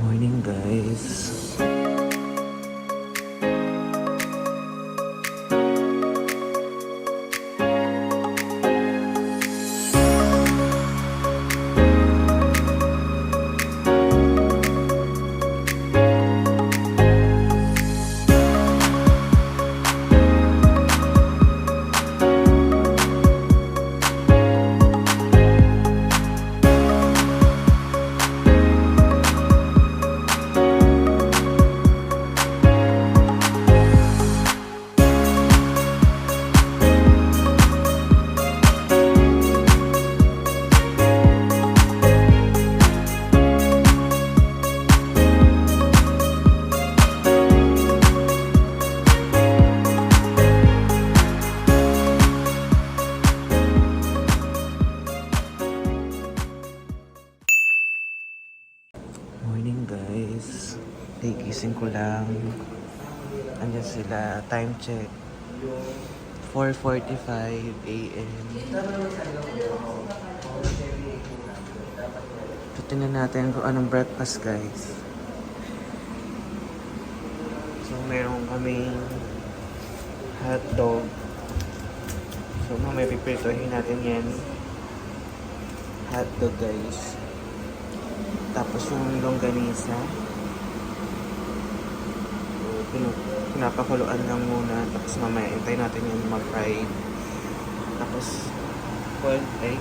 Morning guys. Morning guys. Gising ko lang. Andiyan sila. Time check. 4:45 AM. So, tingnan natin kung anong breakfast guys. So, meron kaming hotdog. So, mamaya pipritohin natin yan. Hotdog guys. Tapos yung longganisa. Pinapakuluan lang muna. Tapos mamaya intay natin yung mag-fry. Tapos boiled egg.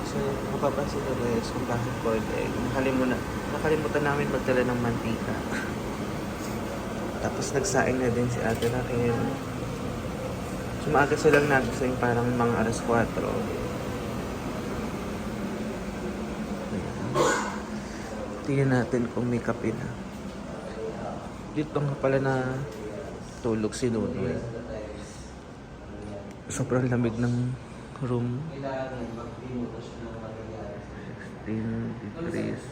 So mapapansin ko guys kung bakit boiled egg. Nakalimutan namin magdala ng mantika. Tapos nagsaing na din si ate natin. So maaga silang nagising parang mga alas 4. Tingnan natin kung may kape na. Dito nga pala na tulog si Nunoy. Sobrang lamig ng room. 16 degrees.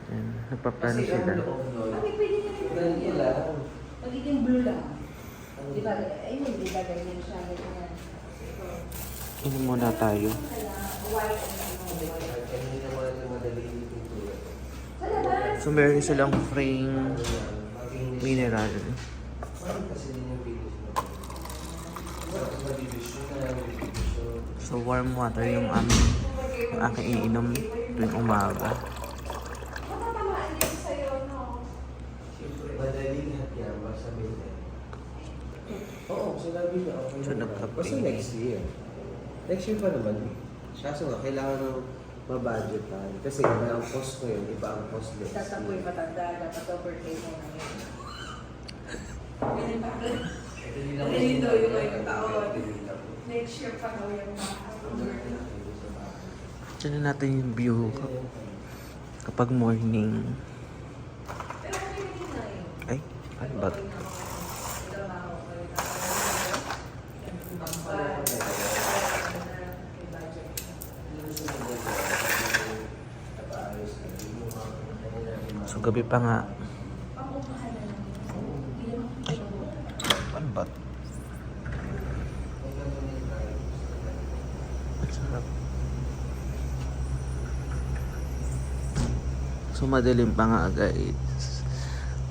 Yan, nagpaplano sila. Magiging blue lang. Diba? Ayun, diba ganyan siya. Inom muna tayo. So meron silang free mineral. So warm water yung aking iniinom tuwing umaga. So nagkape. Basta next year. Next year pa naman. Kaso nga, kailangan ng mabudget tayo. Kasi iba ang cost ko yun, iba ang cost next Tatapoy year. matanda, dapat overpay mo na yun. Ganyan ba? Ganyan daw yung mga taon. Next year pa daw yung mga. Tignan natin yung view kapag morning. Pero okay din na yun. Ay, ano ba? So gabi pa nga. Ay, ano ba? Ang sarap. So madilim pa nga guys.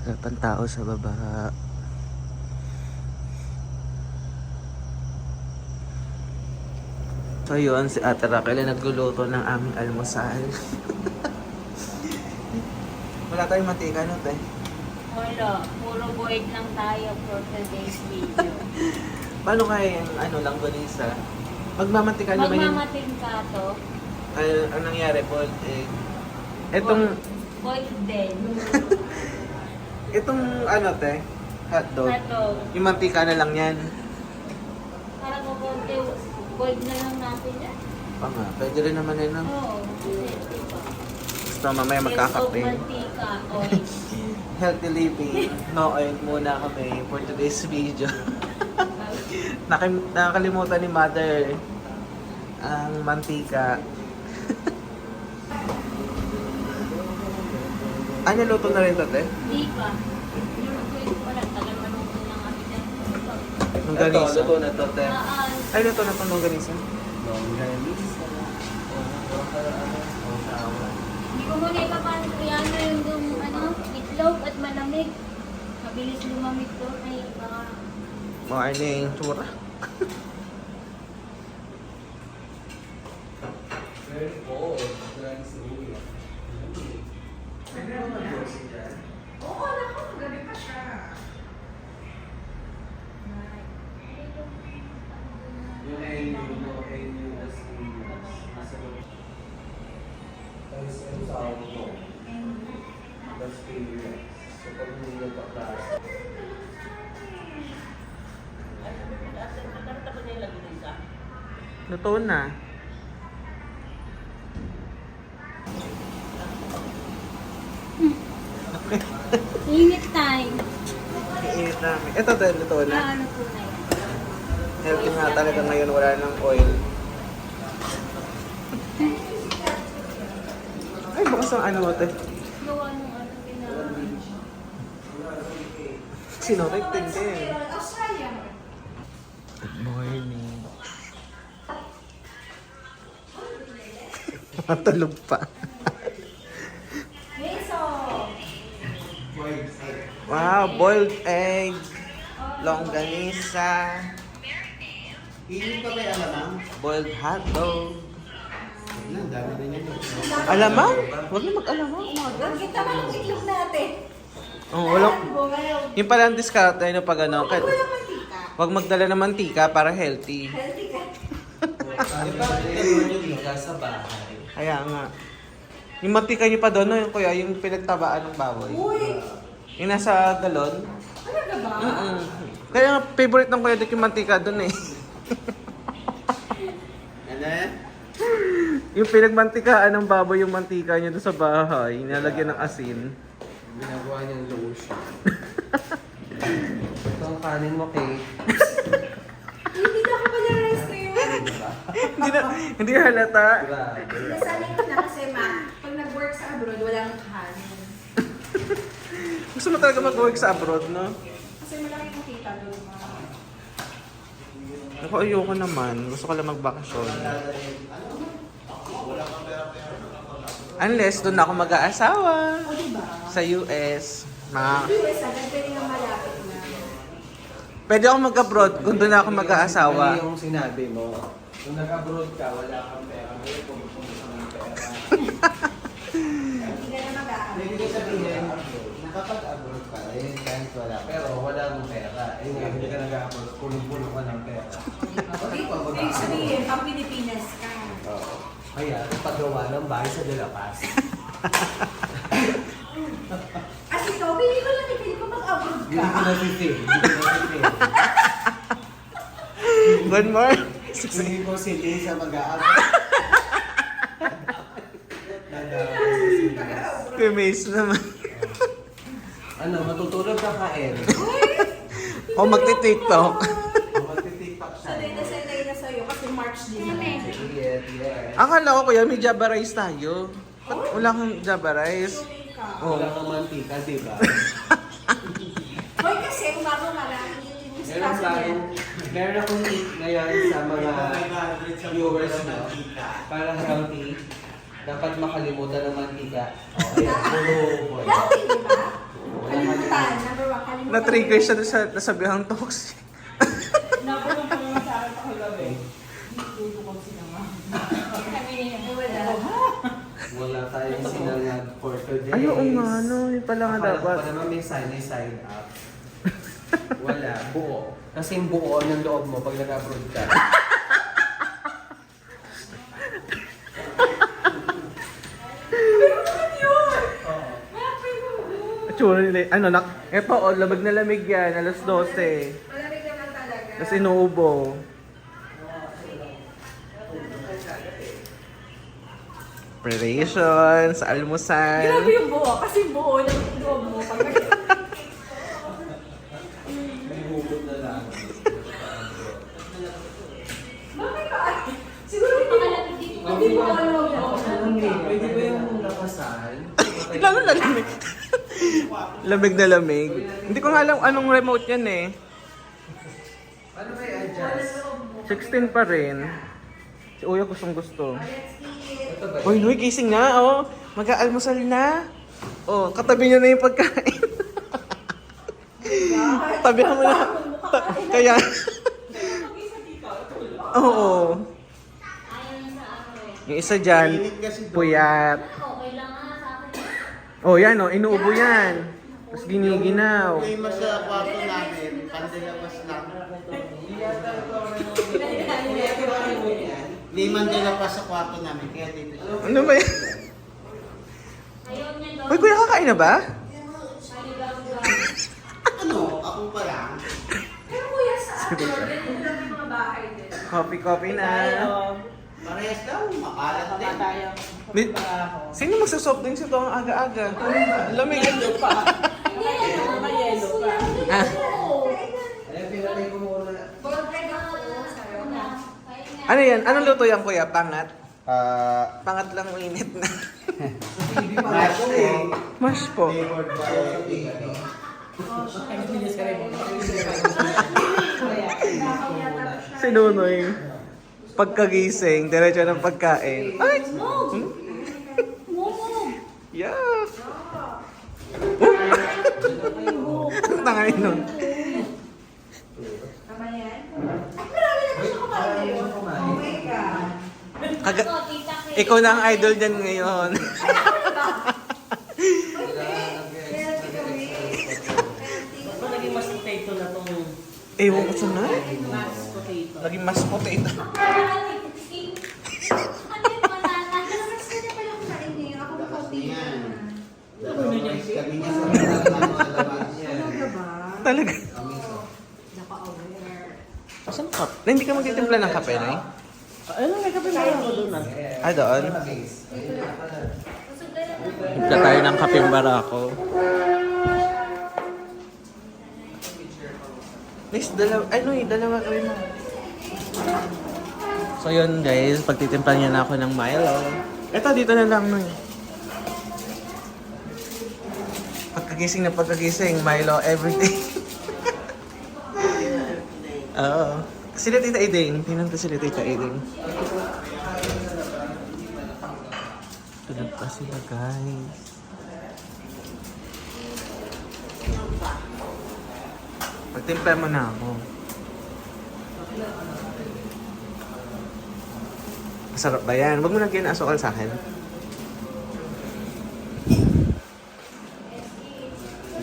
Wala pang tao sa baba. So yun, si Ate Raquel ay nagluluto ng aming almusal. Wala tayong mantika, no, te? Wala. Puro void lang tayo for today's video. Paano kaya yung langganisa? Magmamantika naman yun. Magmamating ka to. Ang nangyari, boiled egg. Etong, Void din. itong te? Hotdog. Hotdog. Yung mantika na lang yan. Para ko konti, void na lang natin yan. Nga, pwede rin naman yun, no? Oo. Kasi diba? Gusto mamaya magkakape. Mantika, oil. Healthy living. No oil muna kami for today's video. Nakalimutan ni Mother ang mantika. Ano luto na rin to, te? Hindi pa. Yung void pa lang. Tagal maluto lang kami dyan. Longganisa. Ito na to, te. Ah, Ay, luto na itong longganisa. Longganisa. mag-aawan. Hindi ko muna ipapasok yan na yung itlog at malamig. Mabilis lumamig to. Ay, baka... Morning, tsura. Very cold. Grabe si Uya. Oo, naku, gabi pa siya. Yung NU, no? NU was nasa loob. Tapos yung sound mo. That's favorite. So pag hindi nagpa-class. Luto na. Init time. Iinit namin. Ito din, luto na. Ano po na yan? Healthy nga talaga ngayon, wala nang oil. Ay, bukas ang ano mo, te. Gawa nung ginawa. Sinurik din. Australia. Good morning. Matulog pa. Beso. Wow, boiled egg. Longganisa. Hindi pa ba yung alamang? Boiled hotdog. Ang dami na yun. Alamang? Huwag na mag-alamang. Kita mo yung itlog natin. Oh, walang... Ngayon. Yung pala ang discount ay no pag ano. Walang mantika. Huwag magdala ng mantika para healthy. Healthy ka. Di ba yung ika sa bahay? Kaya nga. Yung mantika niyo pa doon, no? Yung kuya, yung pinagtabaan ng baboy. Uy! Yung nasa galon. Talaga ba? Kaya nga, favorite ng kuya Dick yung mantika doon eh. Ano yan? Yung pinagmantikaan ng baboy yung mantika niya doon sa bahay, nilalagyan ng asin. Ginagawa niyang lotion. Ito ang kanin mo, Kate. Hindi na ako pala-rice na yun. Hindi halata. Grabe. Nasanay ko na kasi pag nag-work sa abroad, walang kanin. Gusto mo talaga mag-work sa abroad, no? Kasi malaki yung kita doon. Ako ayoko naman. Gusto ko lang magbakasyon. Unless doon ako mag-aasawa. O diba? Sa US. US agad, pwede nga malapit na. Pwede ako mag-abroad kung doon ako mag-aasawa. Mali yung sinabi mo. Kung nag-abroad ka, wala kang pera. Ngayon kung gusto mo sa pera. Hindi ka na mag-aaral. Pwede ko sabihin, nakapag-abroad ka, eh, kahit wala. Pero wala mong pera. Eh, nga, hindi ka nag-abroad, kulong-kulong ka ng pera. Ibig sabihin, pang Pilipinas ka. Oo. Kaya, paggawa ng bahay sa De La Paz. As ikaw, pili ko lang, pili ko mag-abroad Hindi ka. ko na-feel. Hindi ko na-feel. Good morning. Hindi ko si Lisa mag-abroad. Kumis naman. Ano, matutulog ka kain. O magti-tiktok. Mag-tiktok siya. Sanay na sa'yo kasi March din. Yes, yes. Akala ko kuya, may Java rice tayo. Ba't wala kang Java rice? Suming ka. Wala kang mantika, di ba? Hoy, kasi umaga marami yung Meron akong tip ngayon sa mga viewers mo. Para healthy, dapat makalimutan ng mantika. Okay, puro Healthy, di ba? Kalimutan. Number one, kalimutan. Na-trigger siya doon sa nasabihang toxic. Number one pa naman sa akin pakagabi. Wala. wala tayong sinangag for today. Ay, oo nga, no. Yun pala nga dapat. Pa naman may side up. Wala, buo. Kasi yung buo ng loob mo pag nag-abroad ka. Tsura nila. Ano, eto, oh, lamig na lamig yan. Alas 12. Malamig naman talaga. Tapos inuubo. Preparations, almusal. Grabe yung buo. Kasi buo ng loob mo. Pag May hugot na lang. bakit ba? Siguro hindi mo alam na. Pwede ba yung nakasan? Lalo na lamig. Lamig na lamig. Hindi ko nga alam anong remote yan eh. Ano may adjust? 16 pa rin. Si Uya gustong gusto. Let's eat. Uy, Noy, gising na, oh. Mag-aalmusal na. Oh, katabi niyo na yung pagkain. Tabihan mo na. Kaya... Oo. Ayaw niya sa ano eh. Yung isa dyan, puyat. Okay lang nga sa akin. Oh, yan, oh. Inuubo yan. Tapos giniginaw. May mas sa kwarto namin, pandalabas lang. May mandalabas sa kwarto namin, kaya dito siya. Ano ba yan? Ayaw niya daw. Uy, kuya, kakain na ba? Ano? Ako pa lang. Pero kuya sa ano, ganito lang yung mga bahay din. Coffee na. Parehas daw, makalat din. Di- Sino magsasoft drinks ito ang aga-aga? Lamig. Ah, Ay, pinatay ko muna. Boyfriend ako, sayo na. ano yan? Anong luto yan, kuya? Pangat? Ah, Pangat lang init na. mash po. Mash po. Flavored by Si Nunoy, pagkagising, diretso ng pagkain. Ay! Hmm? Yeah! Tangay nun. Tama yan? Ay, marami na gusto kumain ngayon. Oh my God. Kaga- Ikaw na ang idol dyan ngayon. Healthy kami. Ba't naging mas potato na tong Ewan ko saan na. mas potato? Laging mas potato. Ano yung banana? Pero mas kanya pala kumain niya. Ako coffee na. kami niya sa labas. Talaga ba? Talaga. Naka-aware. Saan ka? Na hindi ka magtitimpla ng kape, Nay? Ano, may kape ba ako doon ah? Ah, doon? Timpla tayo ng kape barako. Guys, dalawa kami mo. So yun guys, pagtitimpla niya na ako ng Milo. Eto, dito na lang nun. Pagkagising, Milo everyday. Oo. Sila Tita Eding. Tinanto sila Tita Eding. Tulog pa sila guys. Pagtimpla mo na ako. Masarap ba yan? Huwag mo lagyan ng asukal sa akin.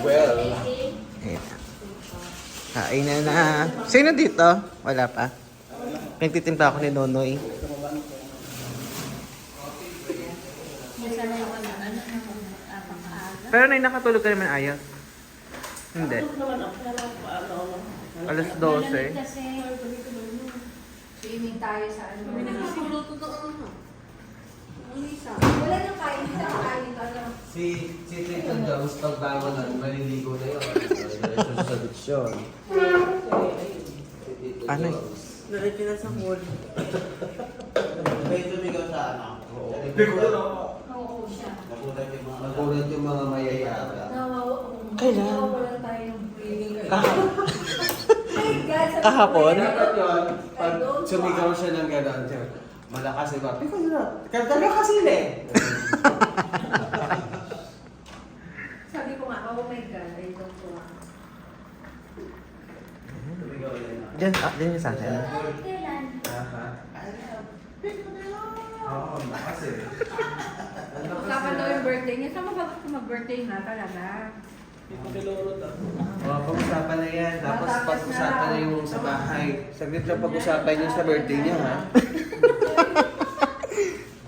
Well, Ayan. Kain na. Sino dito? Wala pa. Nagtitimpla ako ni Nonoy. Nasanay ko na ano, apang-aga. Pero Nay, nakatulog ka naman ayos. Hindi. Alas 12. Kasi, Swimming tayo sa ano. Lisa. Wala nang kain. Hindi na kain. Ano? si Tito Jones pagbago na, maliligo na yun. Diretso sa diksyon. Ano? Diretso na sa pool. May tumigaw sa ano. Oo siya. Nagulat yung mga mayayara. Kailan? Nawawalan tayo ng breathing. Kahapon? My God, sabi ko, Kahapon? Dapat yun, pag sumigaw siya ng gano'n, malakas diba? Ikaw yun, kagala kasi eh. Sabi ko nga, oh my God, I don't want. Diyan, diyan yung sa akin. Kailan? Oo, malakas eh. Usapan daw yung birthday niya. Saan mo ba gusto mag-birthday na talaga? Pag-usapan na yan, tapos pag-usapan na yung sa bahay. Saglit lang pag-usapan yung sa birthday niya ha.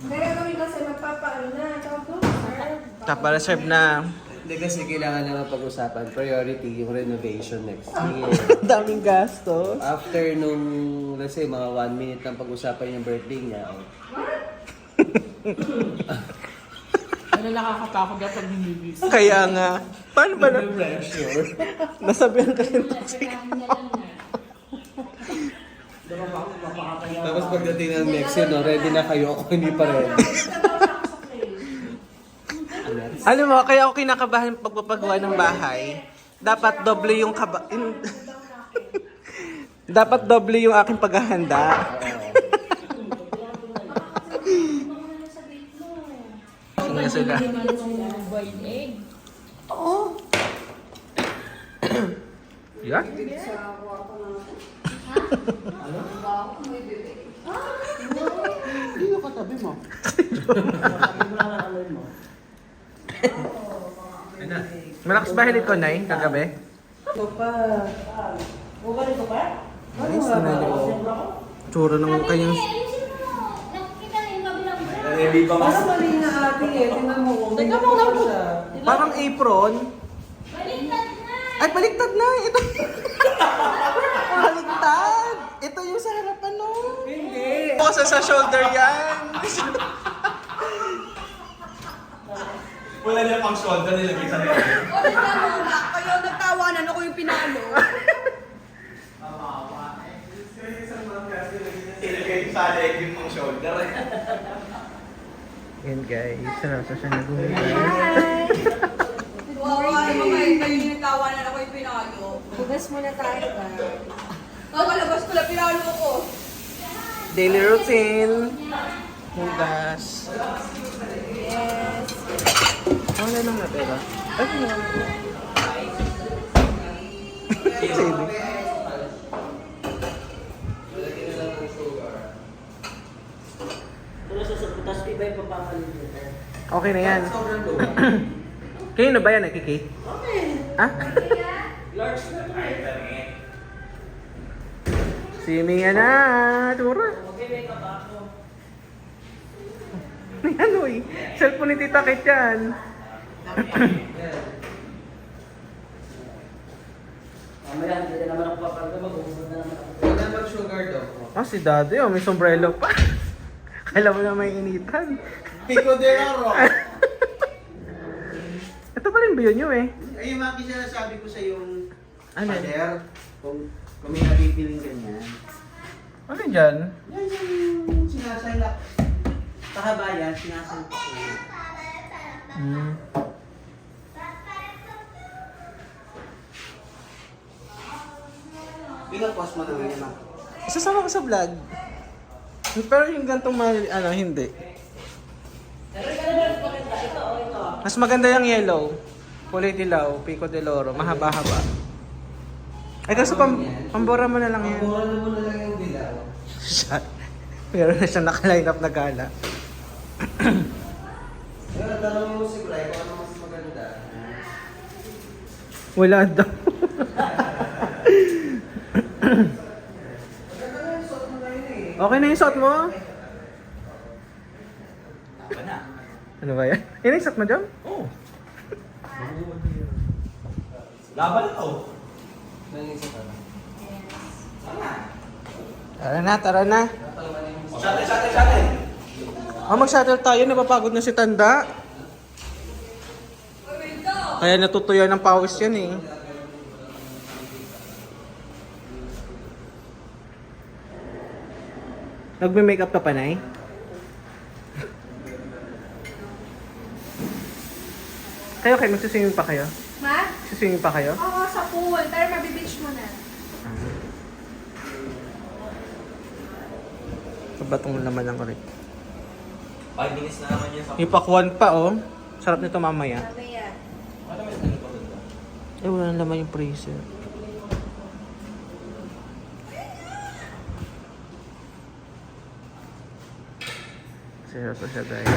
Kaya kami kasi magpapaano na. Tawag ko, sir. Tapa-reserve na. Hindi kasi kailangan naman pag-usapan. Priority yung renovation next year. Daming gastos. After nung, let's say, mga 1 minute lang pag-usapan yung birthday niya. Oh. Ano nakakatakot daw pag hindi busy? Kaya nga. Paano ba na? Pressure. Nasabihan ka rin. Kailangan niya lang na. Tapos pagdating ng next year, no, ready na kayo. Ako hindi pa ready. Alam mo, kaya ako kinakabahan pagpapagawa ng bahay. Dapat doble yung Dapat doble yung aking paghahanda. na sila. boiled egg. Oo. Yan. Bibig sa kwarto natin. Ano? Ba ako may bibig. Hindi na katabi mo. Katabi mo lang ang alay mo. Malakas ba hilit ko, Nay, kagabi? Ito pa. Bukali ko pa? Nice na yung tsura ng kanyang... Ayusin mo. Nakikita na yung kabilang Parang mali na ate eh. Tingnan mo. Teka mo lang po. Parang apron. Baliktad na. Ay, baliktad na! Ito! Baliktad! Ito yung sa harapan, no? Hindi. Kasi sa shoulder yan! Wala niya pang shoulder nilagay sa leg. O, nagtawa. Kayo nagtawanan ako yung pinalo. Ilagay sa leg yung pang shoulder. Yan guys, sarasa siya nag-uwi. Wawa yung mga kayo yung nagtawanan ako yung pinalo. Bugas muna tayo ba? Kakalabas ko lang pinalo ko. Daily routine. Hugas. Yes. Wala lang natin ba? Ay, wala. Sige. Okay na yan. Kayo na ba yan, Kiki? Okay. Ah? Swimming na! Tura! Yan uy. Cellphone ni Tita Kit yan. Mamaya, hindi na naman ako papalga. Mag-uusap na naman ako. Wala mag-sugar daw. Ah, si Daddy, oh, may sombrero pa. Kala mo na may initan. Pico de Oro. Ito pa rin ba yun yun eh? Ay, yung mga sinasabi ko sa yung Ano? pader, kung may nabibiling ganyan. Ano dyan? Yan yung sinasalak. Kahabayan, sinasalak ko. Hmm. Pinapost mo naman yan. Isasama ko sa vlog. Pero yung gantong ano, hindi. Mas maganda yung yellow. Kulay dilaw, Pico de Loro, mahaba-haba. Ay, kaso pambora mo na lang yan. Pambora mo na lang yung dilaw. Shot. Meron na siyang naka-line up na gala. Pero tanong mo si Bray kung ano mas maganda. Wala daw. Okay na yung suot mo? Ano ba yan? Yan yung suot mo dyan? Oo. Laban na to. Tara na, tara na. Shuttle. Mag-shuttle tayo, napapagod na si Tanda. Kaya natutuyo ng pawis yan eh. Nagme-makeup ka pa, Nay? Kayo, magsiswimming pa kayo? Ma? Magsiswimming pa kayo? Oo, sa pool. Pero mabibeach mo na. Kabatong naman lang ulit. 5 minutes na naman yun sa... Yung pakwan pa, oh. Sarap nito mamaya. Mamaya. Ano may ano pa doon? Eh, wala na naman yung freezer. Seryoso siya, guys.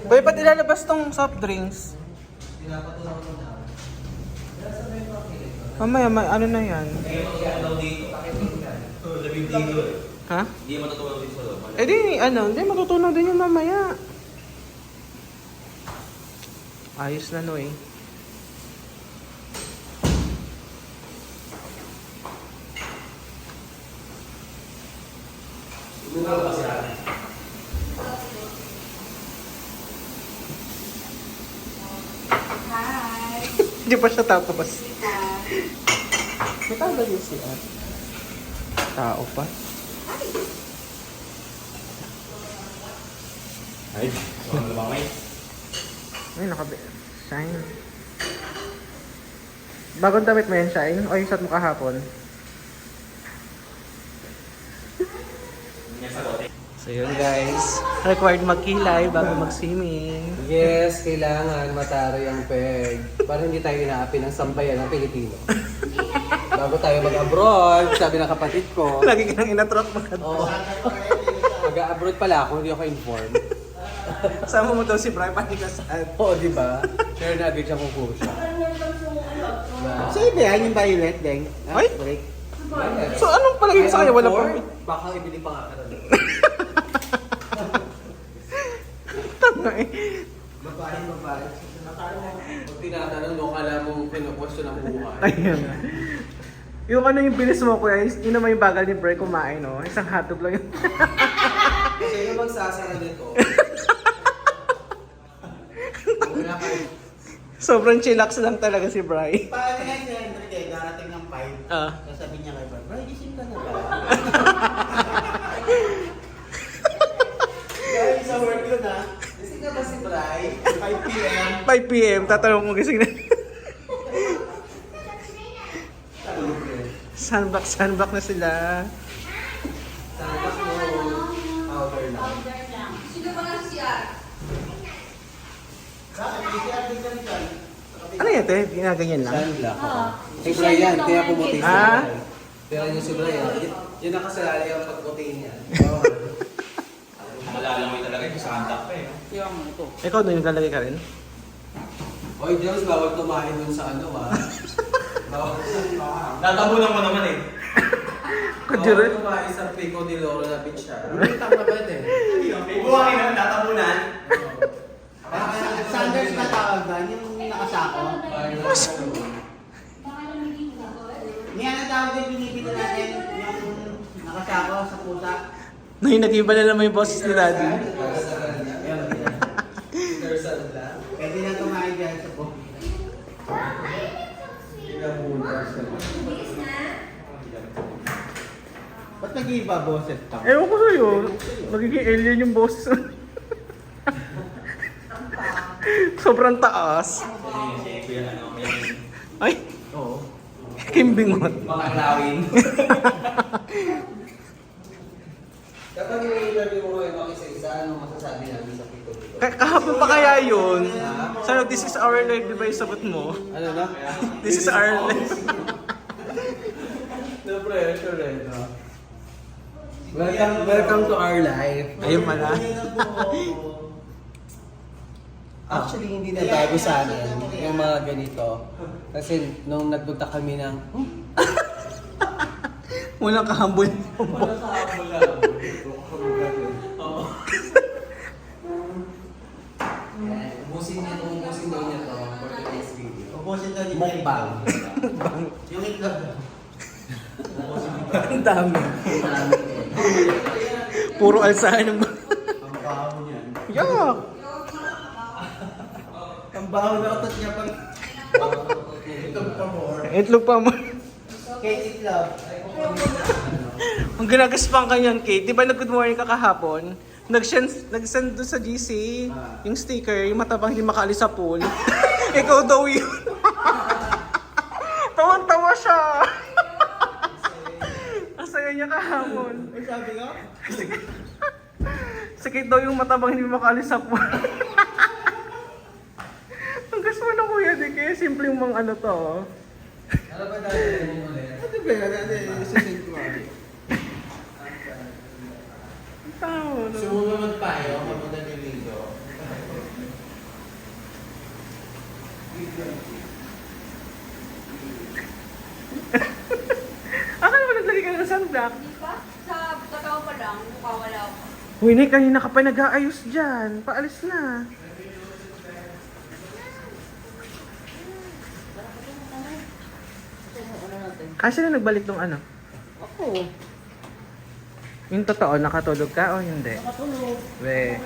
Boy, ba't ilalabas tong soft drinks? Pinapatunaw ko na. Mamaya, ano na yan? Hindi mo matutulaw dito. Labing dito eh. Ha? Hindi mo matutulaw dito sa loob. Eh di, hindi, matutunaw din yung mamaya. Ayos na, no eh. Lugar pa si ate. Hi. Hindi pa siya tapos. May tao ba yung CR? Tao pa? Ay, so ano ba may? Ay, Shine. Bagong damit mo yan, Shine? O yung shot mo kahapon? So yun guys, required magkilay bago mag-swimming. Yes, kailangan matari ang peg. Para hindi tayo inaapi ng sambayan ng Pilipino. Bago tayo mag-abroad, sabi ng kapatid ko. Lagi ka nang inatrot mo. Oo. Mag-abroad pala ako, hindi ako informed. Sama mo daw si Brian Panikasad. Oo, di ba? Share na agad siya kung puro siya. So, iba yan yung violet, Deng. Ay? Break. So anong palagay sa kanya? Wala pa. Baka ibili pa nga ka na. Tama eh. Babae. Pag tinatanong mo, kala mong pinakwestiyon ang buhay. Ayun na. Yung ano yung bilis mo kuya, yun naman yung bagal ni Bray kumain, no? Isang hotdog lang yun. Kasi yung magsasara nito. Wala kayo. Sobrang chillax lang talaga si Bray. Paano yan si Henry, darating ng 5. Ah. Sasabihin niya kay Bray, Bray, gising ka na ba? Guys, sa work yun ha. Gising ka ba si Bray? 5 p.m. 5 p.m. tatanong mo gising na. Sunback na sila. Sarap mo, powder lang. Powder lang. Sino ba nga si Ar? Bakit? Gising ka dyan. Ano yan, te? Ginaganyan lang. Sunblock. Oo. Si Brian, kaya pumuti si Ah? Brian. Pero yung si Brian, yun nakasalali ang pagputi niya. Malalamoy talaga yung sa kantak pa eh. Yung ito. Ikaw doon yung lalagay ka rin? Oy, James, bawal tumahin dun sa ano ha. Bawal Tatabunan mo naman eh. Kudyo tumahin sa Pico de Loro na beach ha. Tama ba yun eh? Buwangin na, tatabunan. Sanders na tawag ba? Yung nakasako? Baka lamigin ka. Niyan ang tawag din binibili natin yung nakasako sa pusa. Nag-iba na naman yung boses ni Daddy. Pwede na tumahin dyan sa po. Ba't nag-iiba boses ka? Ewan ko sa'yo. Magiging alien yung boses. Sobrang taas. Ay, Oo. kimbingot. Mga lawin. Kapag i-interview mo kayo makisa-isa, ano masasabi namin sa Pico de Loro? Kahapon pa kaya yun? Sana, this is our life, di ba yung sagot mo? Ano na? This is our life. No pressure eh, no? Welcome to our life. Ayun pala. Actually, hindi na bago sa amin yung mga ganito. Kasi nung nagpunta kami ng... Walang kahambol. Wala sa hapon lang. Oo. Ubusin daw niya to for today's video. Opposite na ni Mukbang. Yung itlog. Ang dami. Puro alsahan ng... Ang baho niyan. Yak! Ang baho na utot niya pang... Itlog pa more. Itlog pa mo. Kate itlog. Ang ginagaspang kanyan, Kate. Di ba nag-good morning ka kahapon? Nag-send doon sa GC yung sticker, yung matabang hindi makaalis sa pool. Ikaw daw yun. Tawang-tawa siya. Ang saya niya kahapon. Ay, sabi ko? Si Kate daw yung matabang hindi makaalis sa pool. Ang gusto mo na kuya, di kaya simple yung mga ano to. Ano ba dahil yung ulit? Ano ba yan? Ano yung isasend ko? Tama na. Sumunod tayo, mamunta ni Lido. Akala mo naglagay ka ng sunblock? Di ba? Sa totoo pa lang, mukha wala ako. Uy, Nay, kanina ka pa nag-aayos dyan. Paalis na. Kasi na nagbalik tong ano? Ako. Yung totoo, nakatulog ka o hindi? Nakatulog. We.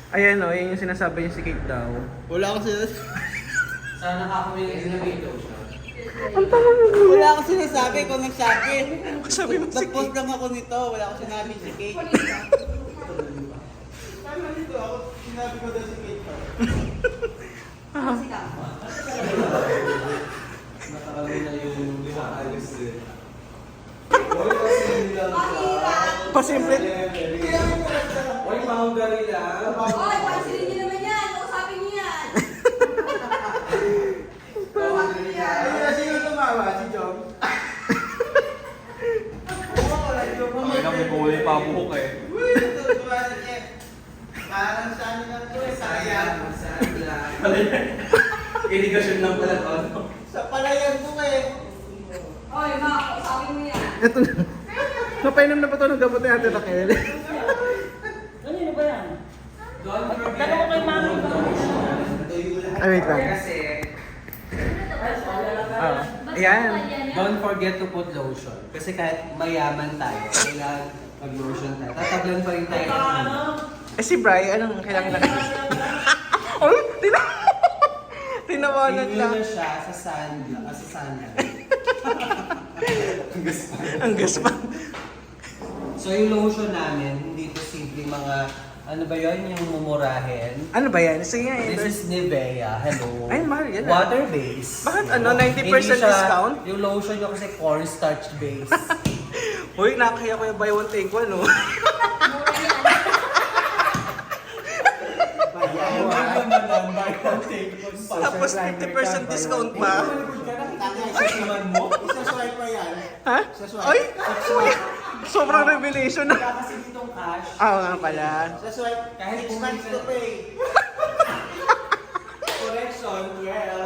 Ayan o, yun yung sinasabi niya si Kate daw. Wala akong sinasabi. Sana nakakawin ng inabito siya. Ang tama mo. Wala akong sinasabi kung nagsabi. Sabi mo si Nag-post Kate. lang ako nito. Wala akong sinabi si Kate. sinabi ko daw si Kate pa. Nakalagay na yung ayos eh. Pasimple. Oy, boundary lang. Oy, pansinin niyo naman yan. Kausapin niyo yan. Ayun na sino tumawa, si Jom. Ay, namumuli pa buhok eh. Tumawa si Jeff. Parang saan lang to eh, sayang. Irigasyon lang pala to. Sa palayan ko eh. Oy, ma, kausapin mo yan. Ito na. Napainom na ba ito ng gamot ni Ate Raquel? Ano ba yan? Don't forget Tanong ko kay mami ba? Ay, wait lang. Kasi, Ah, ayan. don't forget to put lotion. Kasi kahit mayaman tayo, kailangan mag-lotion tayo. Tatablan pa rin tayo. Eh si Bri, anong kailangan na? Ay, tinawanan Hindi lang. na siya sa sandal. Ang gaspa. So yung lotion namin, hindi to simple mga, ano ba yun, yung mumurahin. Ano ba yan? Sige nga. This is Nivea, hello. Ay, mahal yan ah. Water-based. Bakit ano, 90% Hindi siya- discount? Yung lotion nyo kasi cornstarch based. Uy, nakakaya ko yung buy one take one, no? Tapos 50% discount pa. Isa swipe pa yan. Ha? Isa swipe. Ay! Uy! Sobrang revelation na. Wala kasi ditong cash. Ah, nga pala. Isa swipe. Kahit 6 months to pay. Correction, well.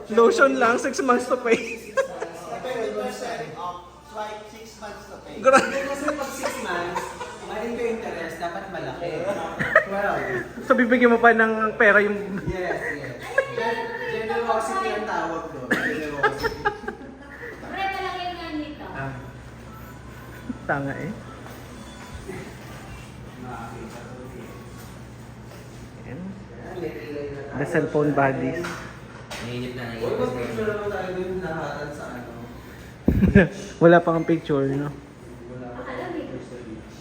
Lotion lang, 6 months to pay. 20% off. Swipe 6 months to pay. Grabe. Kasi pag 6 months, maling ka interest, dapat malaki. Well, So, bibigyan mo pa ng pera yung... yes. Generosity ang tawag doon. Generosity. Pre, malaki nga nito. Tanga eh. Makakita ko din. Ayan. May kilay na tayo. The cellphone buddies. Nainip na Uy, mag-picture naman tayo dun nahatan sa ano. Wala pang picture, no? Wala pa. Akala may Sa beach.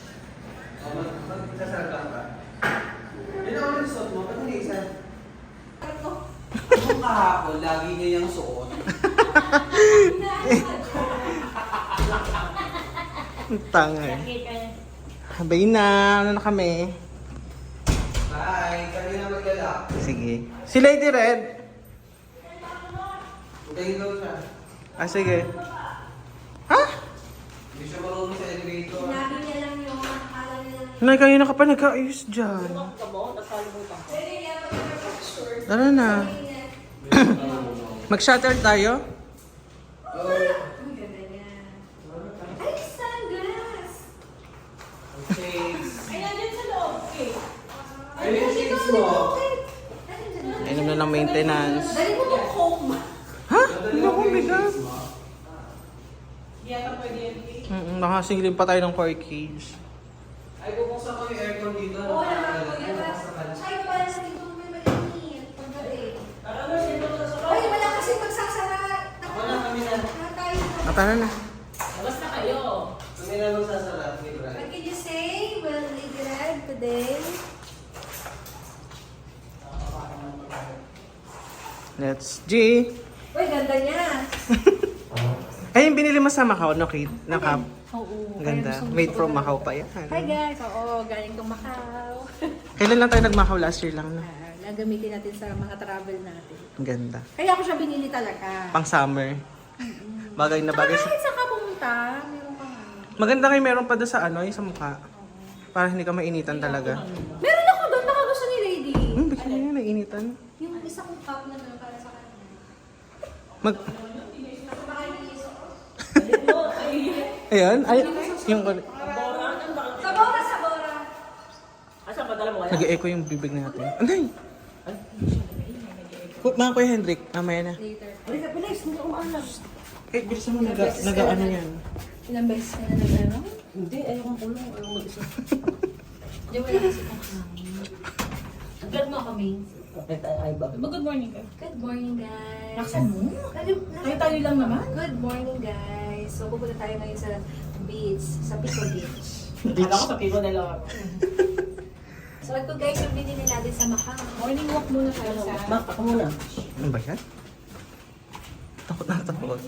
Magkasarga ka. Yun ako yung suot mo, ba't hindi isa? Ang kahapon, lagi niya yung suot. Tanga eh. Nakita. Habay na. Ano na kami? Bye! Kami na maglalak. Sige. Si Lady Red. Hintayin daw siya. Ah, sige. Ha? Hindi siya marunong sa elevator. Sinabi niya lang yung akala niya lang. Nay, kayo na ka pa nagkaayos dyan. Pwede niya mag-picture. Tara na. Mag-shuttle tayo? Ang ganda niya. Ay, sunglass! Shades. Ay, nandiyan sa loob. Okay. Ay, yung shades mo. Inom na ng maintenance. Dali mo itong coke ma. Ha? Hindi ako bigat. Hindi yata pwede yan. Nakasinglim pa tayo ng 4 cage. Ay, bubuksan ko yung aircon dito. Oo, naman po Ay, yan. bubuksan ka na. Ay, wala sa dito may malinit. Pagdating. Tara na, sino ko sa Ay, wala kasi magsasara. Wala kami na. Tayo. Ah, tara na. Labas na kayo. Kami na magsasarap ni What Brian. can you say? Well, Lady Red, today. Let's G. Uy, ganda niya. Ay, yung binili mo sa Macau, no, Kate? Na cup. Oo. Ang ganda. Made from Macau pa yan. Hi guys. Oo, galing tong Macau. Kailan lang tayo nag-Macau? Last year lang, no? Gagamitin natin sa mga travel natin. Ang ganda. Kaya ako siya binili talaga. Pang summer. Bagay na Tsaka bagay sa... kahit saan ka pumunta, meron ka nga. Maganda kayo meron pa doon sa ano, yung sa mukha. Para hindi ka mainitan talaga. Meron ako doon, baka gusto ni Lady. Ba't na yun, nainitan? Yung isa kong cup na doon para sa kanya. Mag... Baka iniisip ko. Ayan, ay, yung... Sa Bora, sa Bora. Asa ba dala mo kaya? Nag-echo yung bibig natin. Anday! Mga Kuya Hendrik, mamaya na. Later. Halika, bilis. Hindi umalam. Eh, bilisan mo, nag-ano yan. Ilang beses ka na nag-ano? Hindi, ayokong kulong. Ayokong mag-isa. Di wala kasi kong Good mo kami. Ay, ba? Good morning ka. Good morning, guys. Naksan mo? Tayo lang naman. Good morning, guys. So, pupunta tayo ngayon sa beach, sa Pico Beach. Akala ko sa Pico na lang ako. Ito guys, yung binili natin sa Macau. Morning walk muna tayo sa... Mak, ako muna. Ano ba yan? Takot na takot.